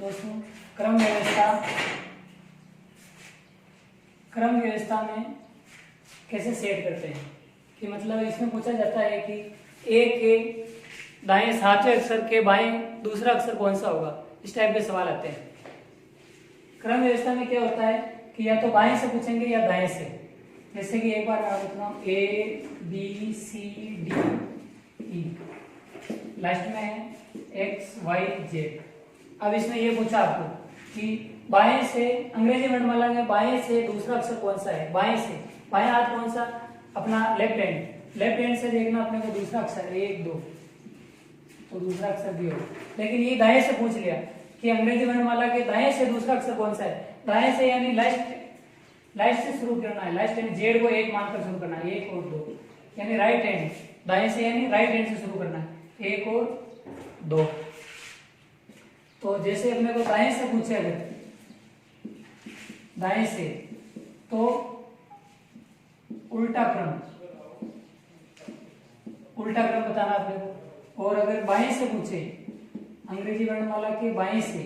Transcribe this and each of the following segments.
दोस्तों क्रम व्यवस्था में कैसे सेट करते हैं कि मतलब इसमें पूछा जाता है कि ए के दाएं सातवें अक्षर के बाएं दूसरा अक्षर कौन सा होगा, इस टाइप के सवाल आते हैं। क्रम व्यवस्था में क्या होता है कि या तो बाएं से पूछेंगे या दाएं से। जैसे कि एक बार मैं बताता हूँ A B C D E, last में है एक्स वाई जेड। अब इसमें ये पूछा आपको कि बाएं से अंग्रेजी वर्णमाला में बाएं से दूसरा अक्षर कौन सा है, बाएं से बाएं हाथ कौन सा, अपना लेफ्ट हैंड से देखना अपने को दूसरा अक्षर है 1 2, तो दूसरा अक्षर भी होगा। लेकिन ये दाएं से पूछ लिया कि अंग्रेजी वर्णमाला के दाएं से दूसरा अक्षर कौन सा है, दाएं से यानी लास्ट से शुरू करना है, लास्ट यानी जेड को 1 मानकर शुरू करना है, 1 और 2 यानी राइट हैंड, दाएं से यानी राइट हैंड से शुरू करना है 1 और 2। तो जैसे अपने को दाएं से पूछे अगर दाएं से तो उल्टा क्रम बताना अपने को। और अगर बाएं से पूछे अंग्रेजी वर्णमाला के बाएं से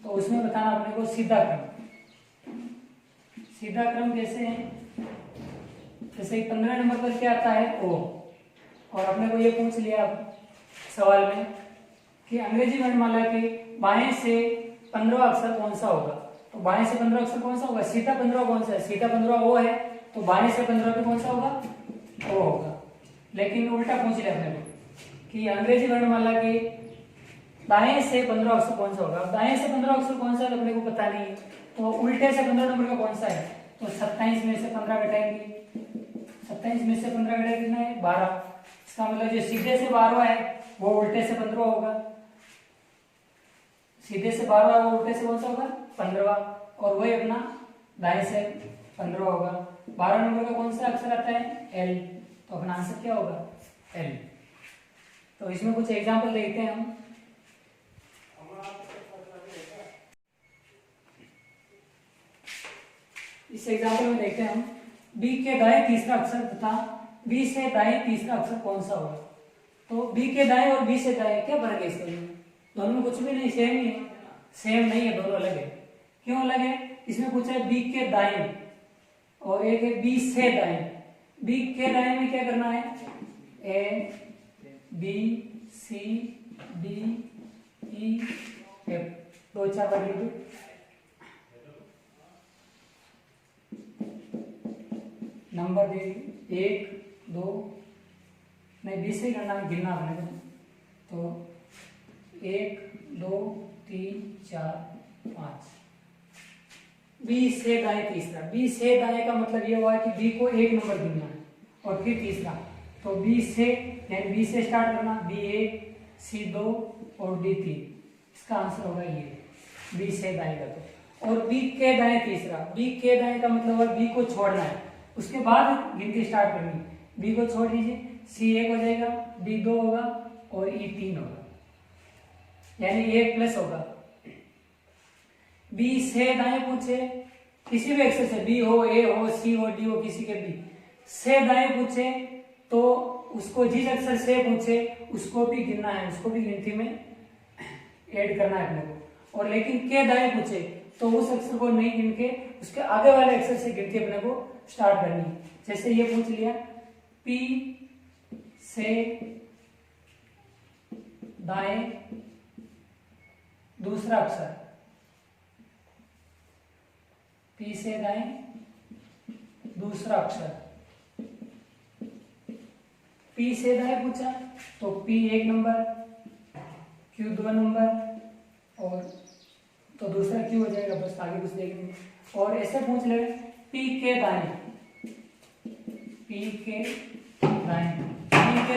तो उसमें बताना अपने को सीधा क्रम। सीधा क्रम कैसे है, जैसे 15 नंबर पर क्या आता है ओ, और अपने को ये पूछ लिया सवाल में कि अंग्रेजी वर्णमाला के बाएं से 15वां अक्षर कौन सा होगा, तो बाएं से 15 अक्षर कौन सा होगा, सीधा 15 कौन सा है, सीधा 15 ओ है, तो बाएं से 15 पे कौन सा होगा, ओ होगा। लेकिन उल्टा पूछ लिया अपने को कि अंग्रेजी वर्णमाला के दाएं से 15 अक्षर कौन सा होगा। दाएं से 15 अक्षर कौन सा है अपने को पता नहीं है, तो उल्टे से 15 नंबर का कौन सा है, तो 27 में से 15 घटाएंगे, 27 में से 15 घटाए कितना है 12। इसका मतलब जो सीधे से 12वां है वो उल्टे से 15 होगा, सीधे से 12वां वो उल्टे से कौन सा होगा 15वां, और वही अपना दाएं से 15 होगा। 12 नंबर का कौन सा अक्षर आता है एल, तो अपना आंसर क्या होगा एल। तो इसमें कुछ एग्जांपल देखते हैं हम। इस एग्जांपल में देखते हैं हम बी के दाएं तीसरा अक्षर तथा बी से दाएं तीसरा अक्षर कौन सा होगा। तो बी के दाएं और बी से दाएं क्या फर्क है इसके में, दोनों में कुछ भी नहीं, सेम ही है, सेम नहीं है, दोनों अलग है। क्यों अलग है, इसमें पूछा है बी के दाएं और एक है बी से दाएं। बी के दाएं में क्या करना है A B C D E F, 2 4 बार लिखो। नंबर दे 1 2 नहीं, बी से गिनना अपने को, तो 1 2 3 4 5। बी से दाएं तीसरा, बी से दाएं का मतलब ये हुआ कि बी को 1 नंबर गिनना है और फिर तीसरा, तो बी से यानी बी से स्टार्ट करना, बी 1 सी 2 और डी 3, इसका आंसर होगा ये बी से दाएं का। तो और बी के दाएं तीसरा, बी के दाएं का मतलब है बी को छोड़ना है, उसके बाद गिनती स्टार्ट करनी। बी को छोड़ दीजिए, सी 1 हो जाएगा, डी 2 होगा और ई 3 होगा, यानी 1 प्लस होगा। बी से दाएं पूछे किसी भी अक्षर से, बी हो ए हो सी हो डी हो, किसी के बी से दाएं पूछे तो उसको जिस अक्षर से पूछे उसको भी गिनना है, उसको भी गिनती में ऐड करना है अपने को। और लेकिन के दाएं पूछे तो उस अक्षर को नहीं गिन के उसके आगे वाले अक्षर से गिनती अपने को स्टार्ट करनी है। जैसे ये पूछ लिया पी से दाएं दूसरा अक्षर, पी से दाएं दूसरा अक्षर, पी से दाएं पूछा तो पी 1 नंबर, क्यू 2 नंबर और तो दूसरा क्यू हो जाएगा, बस आगे कुछ देखेंगे। और ऐसे पूछ ले पी के दाएं, पी के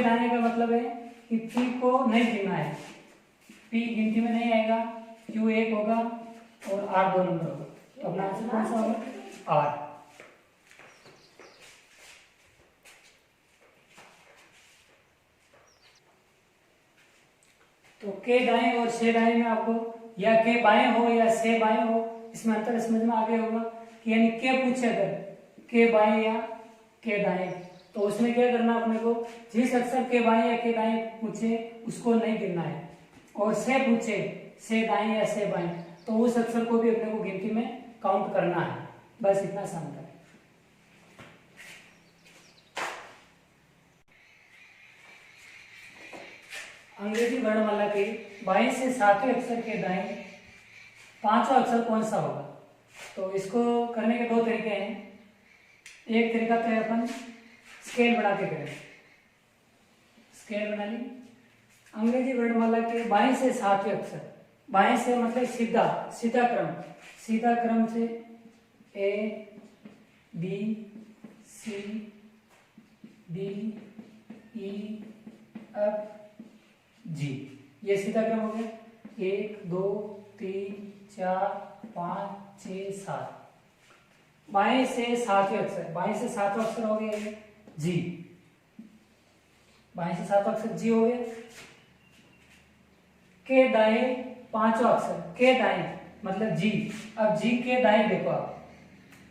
दाएं का मतलब है कि पी को नहीं गिनना है, पी गिनती में नहीं आएगा, क्यू 1 होगा और आर 2 नंबर होगा, तो अपना आंसर कौन सा होगा आर। तो के दाएं और से दाएं में आपको या के बाएं हो या से बाएं हो, इसमें अंतर समझ में आ गया होगा कि यानी के पूछे अगर के बाएं या के दाएं, तो उसमें क्या करना अपने को, जिस अक्षर के बाएं या के दाएं पूछे उसको नहीं गिनना है। और से पूछे से दाएं या से बाएं, तो उस अक्षर को भी अपने को गिनती में काउंट करना है। बस इतना समझ। अंग्रेजी वर्णमाला के बाएं से सातवें अक्षर के दाएं पांचवा अक्षर कौन सा होगा? तो इसको करने के दो तरीके हैं। एक तरीका तो है अपन स्केल बना के करें। स्केल बना ली। अंग्रेजी वर्णमाला के बाएं से सातवें अक्षर, बाएं से मतलब सीधा क्रम से A B C D E F G, ये सीधा क्रम हो गया। 1 2 3 4 5 6 7। बाएं से सातवें अक्षर, बाएं से सातवां अक्षर हो गया जी, बाएं से सातवां अक्षर जी हो गया। के दाएं पांचवा अक्षर, के दाएं मतलब जी। अब जी के दाएं देखो, आप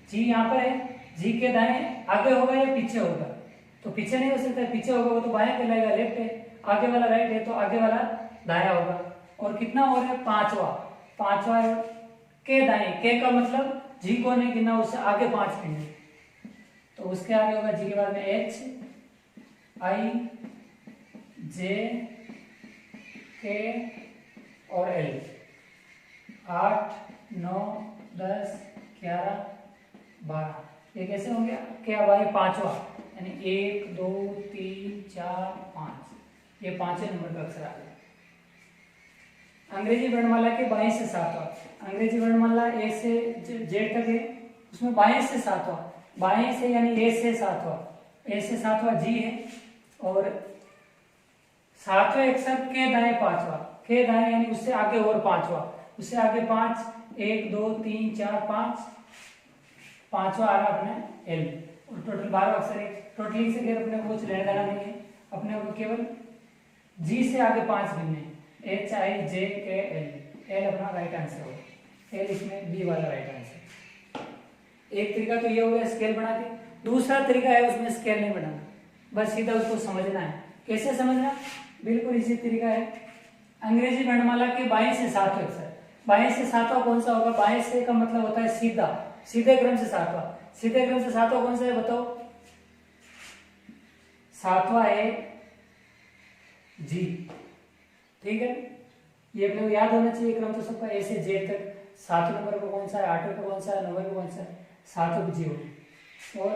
जी यहाँ पर है, जी के दाएं आगे होगा या पीछे होगा? तो पीछे नहीं हो सकता, पीछे होगा वो तो बाएं कहलाएगा, लेफ्ट है। आगे वाला राइट है तो आगे वाला दाया होगा। और कितना हो रहा है? पांचवा है। के दाएं, के का मतलब जी को नहीं गिनना, उससे आगे 5 गिनने, तो उसके आगे होगा जी के बाद में एच आई जे के और एल। 8 9 10 11 12, ये कैसे हो गया? क्या भाई? पांचवा, यानी 1 2 3 4 5, ये पांचवें नंबर का अक्षर आ गया। अंग्रेजी वर्णमाला के बाएं से सातवां, अंग्रेजी वर्णमाला ए से जेड तक है, उसमें बाएं से सातवां, बाएं से यानी ए से सातवां जी है। और सातवें अक्षर के दाएं पांचवा, के दाएं यानी उससे आगे और पांचवा, उससे आगे 5, 1 2 3 4 5, पांचवा आ रहा अपने एल। और टोटल 12 अक्षर है। टोटलिंग से फिर अपने को कुछ लेना देना नहीं है, अपने को केवल जी से आगे 5 गिनने, एच आई जे के एल। एल अपना राइट आंसर होगा, एल इसमें बी वाला राइट आंसर। एक तरीका तो ये हो गया स्केल बना के। दूसरा तरीका है उसमें स्केल नहीं बनाना, बस सीधा उसको समझना है। कैसे समझना? बिल्कुल इसी तरीका है। अंग्रेजी वर्णमाला के बाएं से सातवें अक्षर, बाएं से सातवां कौन सा होगा? बाएं से का मतलब होता है सीधा, सीधे क्रम से सातवां। सीधे क्रम से सातवां कौन सा है बताओ? सातवां है जी, ठीक है। ये अपने को याद होना चाहिए क्रम तो सबका, ए से जेड तक। 7वें नंबर पर कौन सा है, 8वें पर कौन सा है, 9वें पर कौन सा है, 7वें जी होगी। और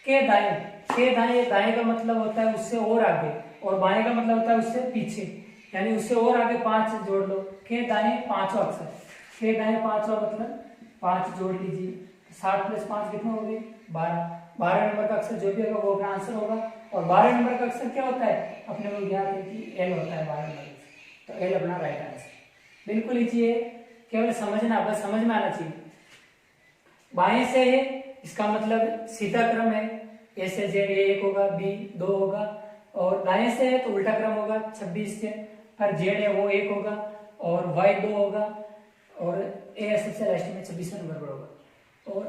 के दाएं, के दाएं, दाएं का मतलब होता है उससे और आगे, और बाएं का मतलब होता है उससे पीछे, यानी उससे और आगे 5 जोड़ लो। के दाएं पांचवा अक्षर, के दाएं पांचवा मतलब 5 जोड़ लीजिए। 7 + 5 कितना हो गए? 12। 12 नंबर का अक्षर जो भी होगा वो अपना आंसर होगा। और 12 नंबर का अक्षर क्या होता है? अपने को ज्ञात है कि एल होता है 12 नंबर, तो एल अपना राइट आंसर। बिल्कुल इजी है, केवल समझना, बस समझ में आना चाहिए। बाएं से है, इसका मतलब सीधा क्रम है, ए से जेड, ए 1 होगा, बी 2 होगा। और दाएं से है तो उल्टा क्रम होगा, 26 से, पर जेड है वो 1 होगा और वाई 2 होगा, और ए सबसे लास्ट में 26वें नंबर पर होगा। और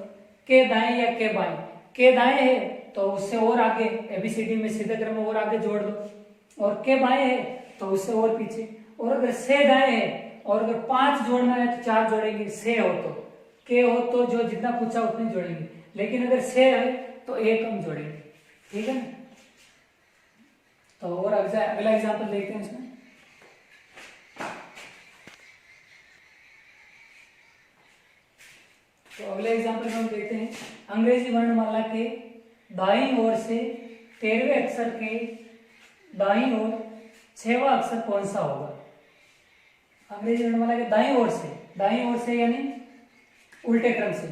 के दाएं या के बाएं, के दाएं है तो उससे और आगे, एबीसीडी में सीधे क्रम में और आगे जोड़ दो। और के बाएं है तो उससे और पीछे। और अगर से दाएं है और अगर 5 जोड़ना है तो 4 जोड़ेंगे, से हो तो। के हो तो जो जितना पूछा उतने जोड़ेंगे, लेकिन अगर से है तो एक कम जोड़ेंगे, ठीक है ना। तो और अगला एग्जाम्पल देखते हैं इसमें। तो अगले एग्जाम्पल में हम देखते हैं अंग्रेजी वर्णमाला के दाईं ओर से 13वें अक्षर के दाईं ओर 6वां अक्षर कौन सा होगा? अंग्रेजी वर्णमाला के दाईं ओर से यानी उल्टे क्रम से,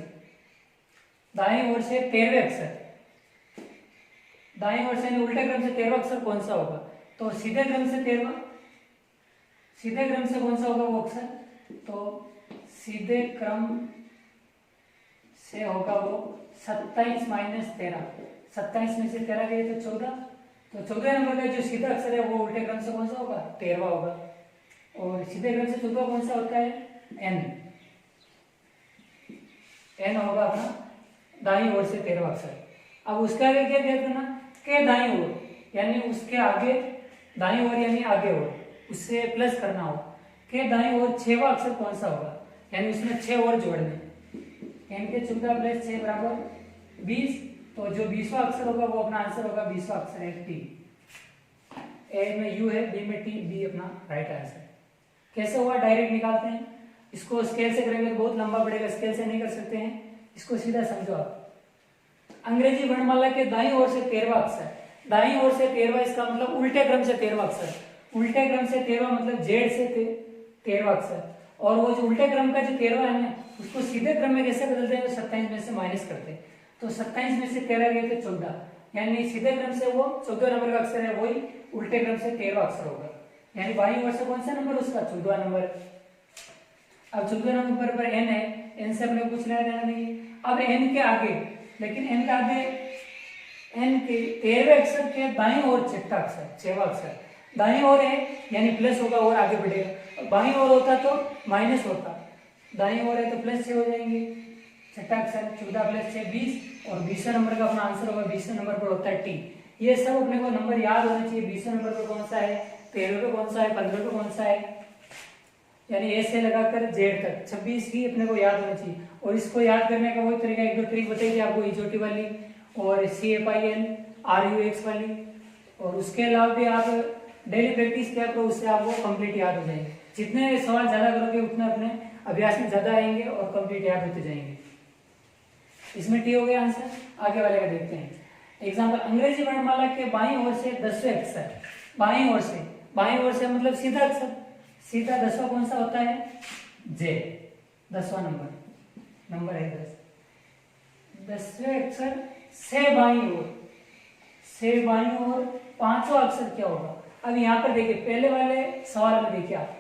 दाईं ओर से 13वें अक्षर, दाईं ओर से यानी उल्टे क्रम से 13वां अक्षर कौन सा होगा? तो सीधे क्रम से 13वां, सीधे क्रम से कौन सा होगा वो अक्षर? तो सीधे क्रम से होगा वो 27 - 13, 27 में से 13 गए तो 14, तो 14 नंबर का जो सीधा अक्षर है वो उल्टे क्रम से कौन सा होगा? 13वां होगा। और सीधे क्रम से 14वां कौन सा होता है? एन, एन होगा अपना दाईं ओर से 13वां अक्षर। अब उसके आगे क्या कहते हैं ना, के दाईं ओर, यानी उसके आगे, दाईं ओर यानी आगे ओर, उससे प्लस करना हो, के दाईं ओर 6वां अक्षर कौन सा होगा, यानी उसमें 6 और जोड़ने। n के 14 प्लस 6 बराबर 20, तो जो 20वां अक्षर होगा वो अपना आंसर होगा 20वां अक्षर है टी। ए में यू है, बी में टी, बी अपना राइट आंसर। कैसे हुआ डायरेक्ट निकालते हैं, इसको स्केल से करेंगे तो बहुत लंबा पड़ेगा, स्केल से नहीं कर सकते हैं, इसको सीधा समझो आप। अंग्रेजी वर्णमाला के दाईं ओर से 13वां अक्षर, दाईं ओर से 13वां इसका मतलब उल्टे क्रम से 13वां अक्षर, उल्टे क्रम से 13वां मतलब जेड से 13वां अक्षर। और वो जो उल्टे क्रम का जो 13वां है ना, उसको सीधे क्रम में कैसे बदलते हैं, तो 27 में से माइनस करते हैं, तो 27 में से 13 गए तो 14, यानी सीधे क्रम से वो 14 नंबर का अक्षर है, वही उल्टे क्रम से 13वां अक्षर होगा, यानी बाईं ओर से कौन सा नंबर उसका 14वां नंबर। अब 14 नंबर पर एन है, एन से अपने कुछ लेना देना नहीं है। अब एन के आगे, लेकिन एन के आगे एन के 13वें अक्षर के दाईं ओर छठा अक्षर 6वां अक्षर, दाईं ओर है यानी प्लस होगा और आगे बढ़ेगा, बाईं ओर होता तो माइनस होता, दाईं ओर है तो प्लस 6 हो जाएंगे, छठा अक्षर 14 प्लस 6 20, और 20वें नंबर का अपना आंसर होगा, 20वें नंबर पर होता है टी। ये सब अपने को नंबर याद होने चाहिए, 20वें नंबर पर कौन सा है, 13वें पे कौन सा है, 15वें पे कौन सा है, यानी ए से लगाकर जेड तक 26 ही अपने को याद होनी चाहिए। और इसको याद करने का वही तरीका, एक दो ट्रिक बताइए आपको, इजोटी वाली और CFIN RUX वाली, और उसके अलावा भी आप डेली प्रैक्टिस किया तो उससे आपको कंप्लीट याद हो जाएंगे। जितने सवाल ज्यादा करोगे उतना अपने अभ्यास में ज्यादा आएंगे और कंप्लीट याद होते जाएंगे। इसमें टी हो गया आंसर। आगे वाले का देखते हैं एग्जाम्पल, अंग्रेजी वर्णमाला के बाईं ओर से 10वें अक्षर, बाईं ओर से मतलब सीधा अक्षर, सीधा 10वां कौन सा होता है, जे, 10वां नंबर है 10, 10वें अक्षर से बाईं ओर 5वां अक्षर क्या होगा। अब यहाँ पर देखिए, पहले वाले सवाल में देखिए आप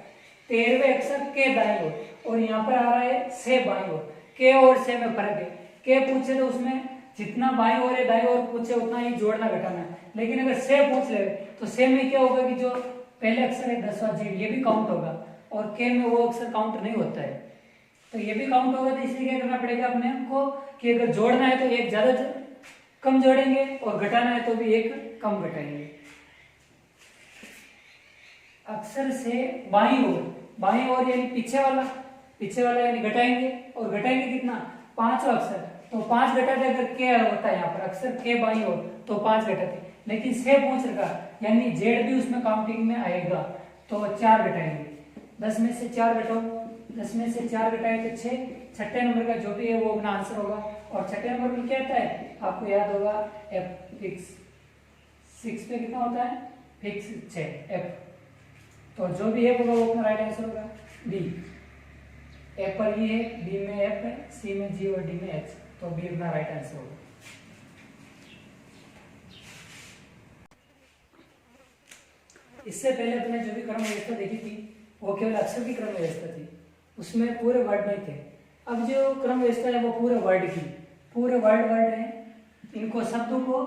13वें अक्षर के दाईं ओर, और यहाँ पर आ रहा है से बाईं ओर, के और से में फर्क है, के पूछे तो उसमें जितना बाईं ओर है दाईं ओर पूछे उतना ही जोड़ना घटाना है, लेकिन अगर से पूछ ले तो से में क्या होगा कि जो पहले अक्षर है 10वां जेड ये भी काउंट होगा, और के में वो अक्षर काउंट नहीं होता है, तो ये भी काउंट होगा, तो इसलिए क्या करना पड़ेगा अपने को कि अगर जोड़ना है तो एक ज्यादा कम जोड़ेंगे और घटाना है तो भी एक कम घटाएंगे। अक्षर से बाईं ओर यानी पीछे वाला यानी घटाएंगे, और घटाएंगे कितना, 5वां अक्षर, तो 5 घटाते अगर के होता है यहाँ पर अक्षर के बाईं ओर तो 5 घटाते, लेकिन से पूछ रखा यानी जेड भी उसमें काउंटिंग में आएगा, तो 4 घटाएंगे, 10 में से 4 घटाओ, 10 में से 4 घटाए तो 6, छठे नंबर का जो भी है वो अपना आंसर होगा। और छठे नंबर में क्या आता है आपको याद होगा, एफ फिक्स, 6 पे कितना होता है फिक्स 6 एफ, तो जो भी है होगा वो अपना राइट आंसर होगा। डी, एफ पर ई है, बी में एफ है, सी में जी और डी में एच, तो बी अपना राइट आंसर होगा। इससे पहले अपने जो भी क्रम व्यवस्था देखी थी वो केवल अक्षर की क्रम व्यवस्था थी, उसमें पूरे वर्ड नहीं थे। अब जो क्रम व्यवस्था है वो पूरे वर्ड की, पूरे वर्ड है, इनको शब्दों को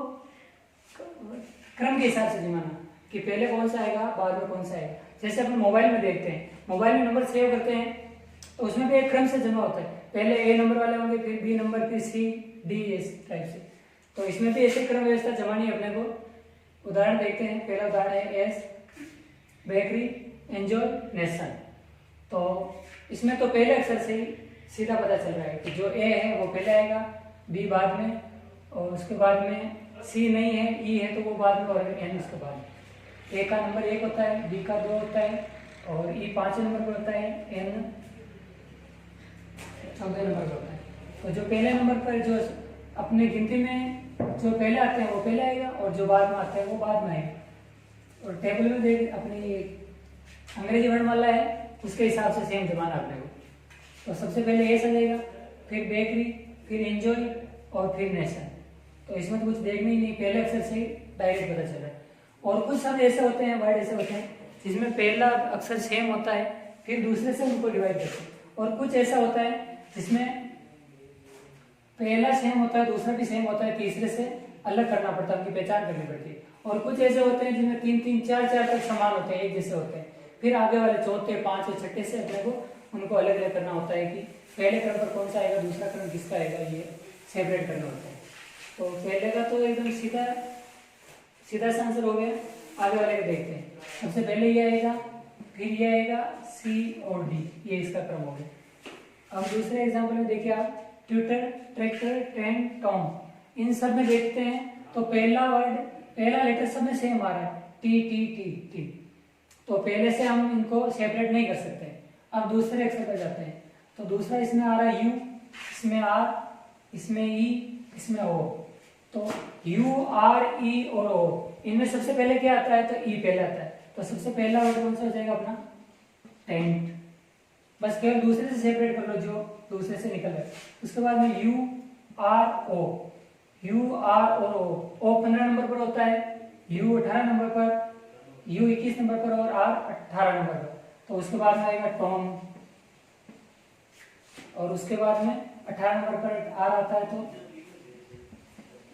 क्रम के हिसाब से जमाना कि पहले कौन सा आएगा बाद में कौन सा आएगा। जैसे अपन मोबाइल में देखते हैं, मोबाइल में नंबर सेव करते हैं तो उसमें भी एक क्रम से जमा होता है, पहले ए नंबर वाले होंगे, फिर बी नंबर, फिर सी डी, इस टाइप से। तो इसमें भी ऐसे क्रम व्यवस्था जमानी है अपने को। उदाहरण देखते हैं, पहला उदाहरण है एस बेकरी एंजॉय नेशन, तो इसमें तो पहले अक्षर से ही सीधा पता चल रहा है कि जो ए है वो पहले आएगा, बी बाद में, और उसके बाद में सी नहीं है, ई है तो वो बाद में, और एन उसके बाद। ए का नंबर 1 होता है, बी का 2 होता है, और ई 5 नंबर पर होता है, एन 14 नंबर पर होता है। तो जो पहले नंबर पर जो अपने गिनती में जो पहले आते हैं वो पहले आएगा, और जो बाद में आते हैं वो बाद में आएगा। और टेबल में देख अपनी अंग्रेजी वर्णमाला है उसके हिसाब से सेम जमाना अपने को। तो सबसे पहले ए सजेगा, फिर बेकरी, फिर एंजॉय और फिर नेशन। तो इसमें तो कुछ देखना ही नहीं, पहले अक्षर से डायरेक्ट पता चल रहा है। और कुछ शब्द ऐसे होते हैं, वर्ड ऐसे होते हैं जिसमें पहला अक्षर सेम होता है, फिर दूसरे से उनको डिवाइड करते हैं। और कुछ ऐसा होता है जिसमें पहला सेम होता है, दूसरा भी सेम होता है, तीसरे से अलग करना पड़ता है, उनकी पहचान करनी पड़ती है। और कुछ ऐसे होते हैं जिनमें 3 3 4 4 तक समान होते हैं, एक जैसे होते हैं, फिर आगे वाले चौथे, 5 और 6 से अपने को उनको अलग अलग करना होता है कि पहले क्रम पर कौन सा आएगा, दूसरा क्रम किसका आएगा, ये सेपरेट करना होता है। तो पहले का तो एकदम सीधा सा आंसर हो गया। आगे वाले को देखते हैं, सबसे पहले ये आएगा, फिर ये आएगा, सी और डी, ये इसका क्रम हो गया। अब दूसरे एग्जाम्पल में देखिए आप, ट्विटर, ट्रैक्टर, ट्रेन, टॉम, इन सब में देखते हैं तो पहला लेटर सब में सेम आ रहा है, टी टी टी टी, तो पहले से हम इनको सेपरेट नहीं कर सकते। अब दूसरे अक्षर पर जाते हैं तो दूसरा इसमें आ रहा है यू, इसमें आर, इसमें ई, इसमें ओ, तो यू आर ई और ओ, इनमें सबसे पहले क्या आता है, तो ई पहले आता है, तो सबसे पहला वर्ड कौन सा हो जाएगा अपना, टेंट। बस केवल दूसरे से सेपरेट कर लो जो दूसरे से निकल है। उसके बाद में U R O, U R और ओ 15 नंबर पर होता है, यू 18 नंबर पर, यू 21 नंबर पर और आर 18 नंबर पर, तो उसके बाद में आएगा टॉम, और उसके बाद में 18 नंबर पर आर आता है तो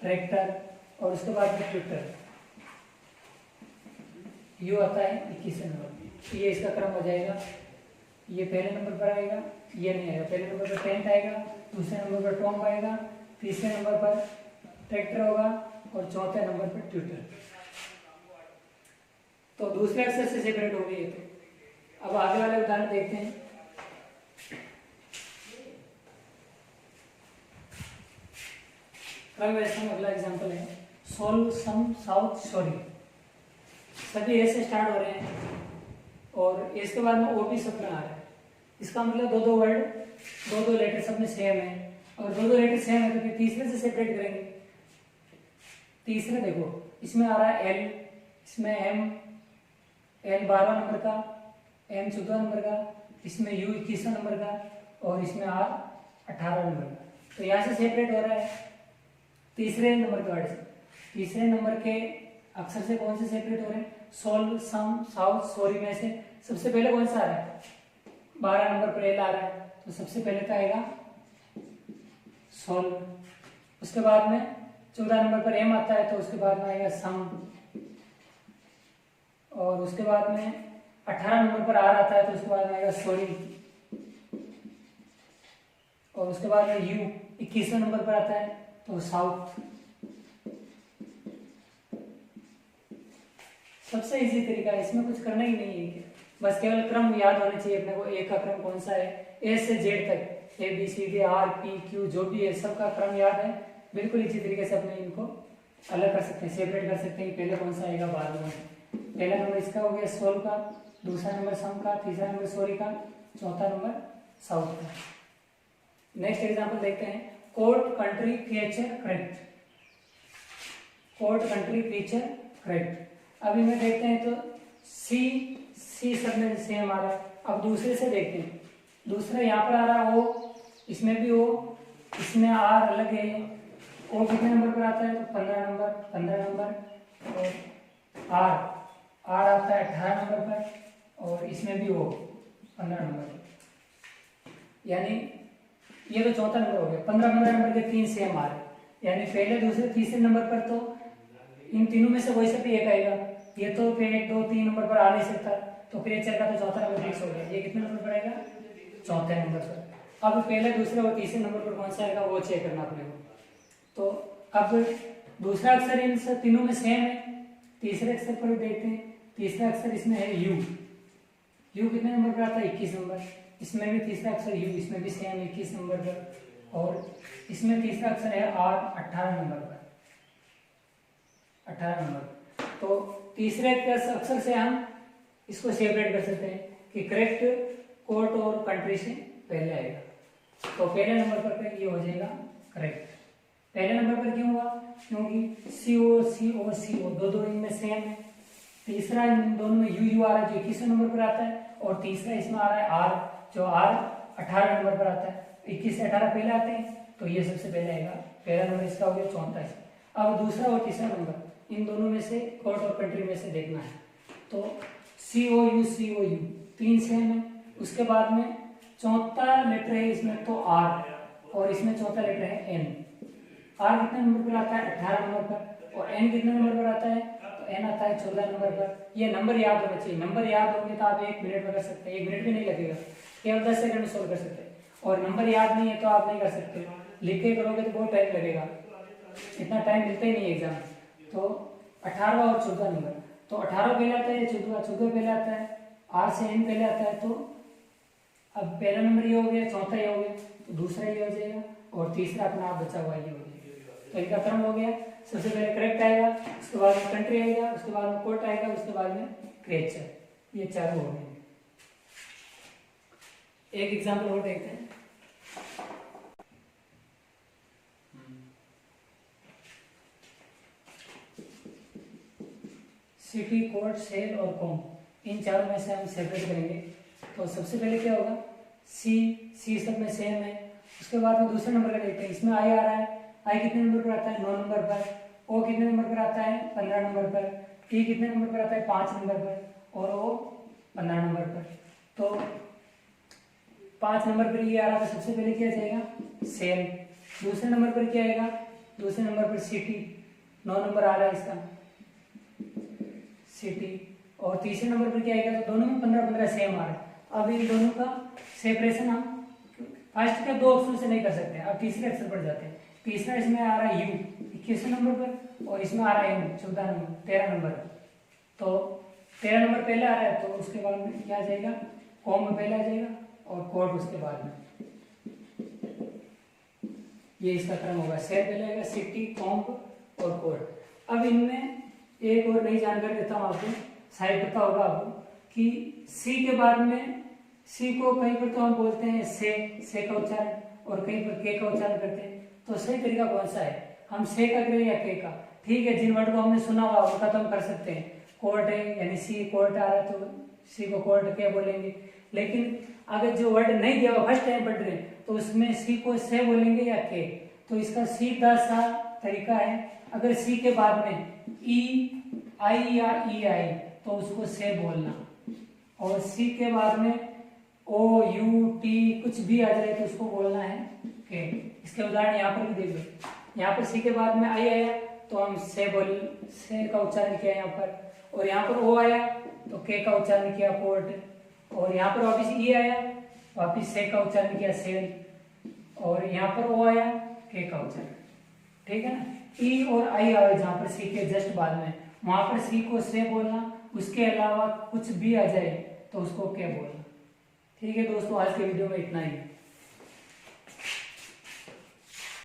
ट्रैक्टर, और उसके बाद में ट्विटर, यू आता है 21 नंबर, ये इसका क्रम हो जाएगा। ये पहले नंबर पर आएगा, ये नहीं आएगा, पहले नंबर पर टेंट आएगा, दूसरे नंबर पर टॉम आएगा, तीसरे नंबर पर ट्रैक्टर होगा और चौथे नंबर पर ट्विटर। तो दूसरे अक्षर से सेपरेट हो गई है। तो अब आगे वाले उदाहरण देखते हैं। अगला एग्जांपल है, सोल, सम, साउथ, सॉरी, सभी ए से स्टार्ट हो रहे हैं और इसके बाद में ओ भी सब में आ रहा है। इसका मतलब दो वर्ड, दो लेटर सब में सेम है, और दो लेटर सेम है तो फिर तीसरे से सेपरेट करेंगे। तीसरे देखो, इसमें आ रहा है एल, इसमें एम, एल 12 नंबर का, एम 14 नंबर का, इसमें यू 21 नंबर का, और इसमें आर 18 नंबर का, तो यहाँ से सेपरेट हो रहा है तीसरे नंबर के वर्ड से। तीसरे नंबर के अक्षर से कौन से सेपरेट हो रहे हैं, सोल, सम, साउथ, सॉरी में से सबसे पहले कौन सा आ रहा है, 12 नंबर पर एल आ रहा है, तो सबसे पहले तो आएगा सोल। उसके बाद में 14 नंबर पर एम आता है तो उसके बाद में आएगा सम, और उसके बाद में 18 नंबर पर आर आता है तो उसके बाद में आएगा सॉरी, और उसके बाद में यू 21वें नंबर पर आता है तो साउथ। सबसे इजी तरीका है, इसमें कुछ करना ही नहीं है, बस केवल क्रम याद होना चाहिए अपने को, ए का क्रम कौन सा है, ए से जेड तक, A B C D R P Q जो भी है सबका क्रम याद है। बिल्कुल इसी तरीके से अपने इनको अलग कर सकते हैं, सेपरेट कर सकते हैं, पहले कौन सा आएगा बाद में। पहला नंबर इसका हो गया सोल का, दूसरा नंबर सम का, तीसरा नंबर सॉरी का, चौथा नंबर साउथ का। नेक्स्ट एग्जांपल देखते हैं, court, country, creature, correct, court, country, creature, correct. अभी में देखते हैं तो सी सब में सेम आ रहा है। अब दूसरे से देखते हैं, दूसरा यहाँ पर आ रहा है ओ, इसमें भी ओ, इसमें आर अलग है, ओ कितने नंबर पर आता है तो 15 नंबर, और आर आता है 18 नंबर पर, और इसमें भी ओ 15 नंबर पर, यानी ये तो चौथा नंबर हो गया। 15 नंबर के 3 सेम आ रहे, यानी पहले, दूसरे, तीसरे नंबर पर तो इन तीनों में से कोई से भी एक आएगा, ये तो फिर 1 2 3 नंबर पर आ नहीं सकता, तो क्रिएचर का तो चौथा नंबर फिक्स हो गया। ये कितने नंबर पर आएगा, चौथे नंबर पर। अब पहले, दूसरे और तीसरे नंबर पर कौन सा आएगा वो चेक करना पड़ेगा। तो अब दूसरा अक्षर इन सब तीनों में सेम है, तीसरे अक्षर पर देखते हैं। तीसरा अक्षर इसमें है यू, यू कितने नंबर पर आता है 21 नंबर, इसमें भी तीसरा अक्षर यू, इसमें भी सेम 21 नंबर पर, और इसमें तीसरा अक्षर है आर 18 नंबर पर, 18 नंबर। तो तीसरे अक्षर से हम इसको सेपरेट कर सकते हैं कि करेक्ट कोर्ट और कंट्री से पहले आएगा, तो पहले नंबर पर ये हो जाएगा करेक्ट। पहले नंबर पर क्यों हुआ, क्योंकि सी ओ दो इनमें सेम है। तीसरा इन दोनों में यू आ रहा है जो 21 नंबर पर आता है, और तीसरा इसमें आ रहा है आर, जो आर 18 नंबर पर आता है। 21 से 18 पहले आते हैं, तो ये सबसे पहले आएगा। पहला नंबर इसका हो गया 34। अब दूसरा और तीसरा नंबर इन दोनों में से, कोर्ट और कंट्री में से देखना है, तो सी ओ यू 3 सेम है। उसके बाद में चौथा लेटर है इसमें तो आर, और इसमें चौथा लेटर है एन। आर कितने नंबर पर आता है 18 नंबर पर, और एन कितने नंबर पर आता है तो एन आता है 14 नंबर पर। ये नंबर याद होना चाहिए, नंबर याद होंगे तो आप 1 मिनट में कर सकते हैं, 1 मिनट भी नहीं लगेगा, केवल 10 सेकंड में सोल्व कर सकते हैं। और नंबर याद नहीं है तो आप नहीं कर सकते, लिख के करोगे तो बहुत टाइम लगेगा, इतना टाइम मिलता ही नहीं एग्जाम। तो 18 और 14 नंबर, तो 18 पहले आता है, 14 पहले आता है, आर से एन पहले आता है, तो अब पहला नंबर ये हो गया, चौथा ये हो गया, तो दूसरा ये हो जाएगा और तीसरा अपना आप बचा हुआ ये हो गया। तो इनका क्रम हो गया, सबसे पहले करेक्ट आएगा, उसके बाद में कंट्री आएगा, उसके बाद में कोर्ट आएगा, उसके बाद में क्रिएचर, ये चारों हो गए। एक एग्जाम्पल और देखते हैं। सिटी, कोर्ट, सेल और कॉम, इन चारों में से हम सेपरेट करेंगे। तो सबसे पहले क्या होगा, सी सब में सेम है। उसके बाद में दूसरे नंबर का देखते हैं, इसमें आई आ रहा है, आई कितने नंबर पर आता है, 9 नंबर पर। ओ कितने नंबर पर आता है, 15 नंबर पर। टी कितने नंबर पर आता है, 5 नंबर पर। और ओ 15 नंबर पर। तो 5 नंबर पर ये आ रहा है, तो सबसे पहले क्या जाएगा, सेल। दूसरे नंबर पर क्या आएगा, दूसरे नंबर पर सिटी, 9 नंबर आ रहा है इसका, सिटी। और तीसरे नंबर पर क्या आएगा, तो दोनों में 15-15 सेम आ रहा है। अब इन दोनों का सेपरेशन हम फर्स्ट के 2 अक्षरों से नहीं कर सकते, अब तीसरे अक्षर पर जाते हैं। तीसरा इसमें आ रहा है यू 21वें नंबर पर, और इसमें आ रहा है एम 14 नंबर 13 नंबर। तो 13 नंबर पहले आ रहा है, तो उसके बाद में क्या आ जाएगा, कॉम में पहले आ जाएगा और कोड उसके बाद में। ये इसका क्रम होगा, सेल पहले आएगा, सिटी, कॉम्प और कोड। अब इनमें एक और नई जानकारी देता हूँ आपको, शायद पता होगा आपको कि सी के बाद में, सी को कहीं पर तो हम बोलते हैं से का उच्चारण, और कहीं पर के का उच्चारण करते हैं। तो सही तरीका कौन सा है, हम से का करें या के का? ठीक है, जिन वर्ड को हमने सुना हुआ उनका तो हम कर सकते हैं। कोर्ट है, यानी सी कोर्ट आ रहा है, तो सी को कोर्ट के बोलेंगे। लेकिन अगर जो वर्ड नहीं दिया हुआ, फर्स्ट टाइम पढ़ रहे हैं, तो उसमें सी को से बोलेंगे या के? तो इसका सीधा सा तरीका है, अगर सी के बाद में ई आई या ई आई, तो उसको से बोलना। और सी के बाद में ओ यू टी कुछ भी आ जाए तो उसको बोलना है के। इसके उदाहरण यहाँ पर भी देख लो, यहाँ पर सी के बाद में आई आया तो हम से का उच्चारण किया यहाँ पर, और यहाँ पर ओ आया तो के का उच्चारण किया कोर्ट, और यहाँ पर वापिस ई आया, वापिस से का उच्चारण किया सेल, और यहाँ पर ओ आया, के का उच्चारण। ठीक है ना, ई और आई आए जहाँ पर सी के जस्ट बाद में, वहां पर सी को से बोलना, उसके अलावा कुछ भी आ जाए तो उसको के बोलना। ठीक है दोस्तों, आज के वीडियो में इतना ही।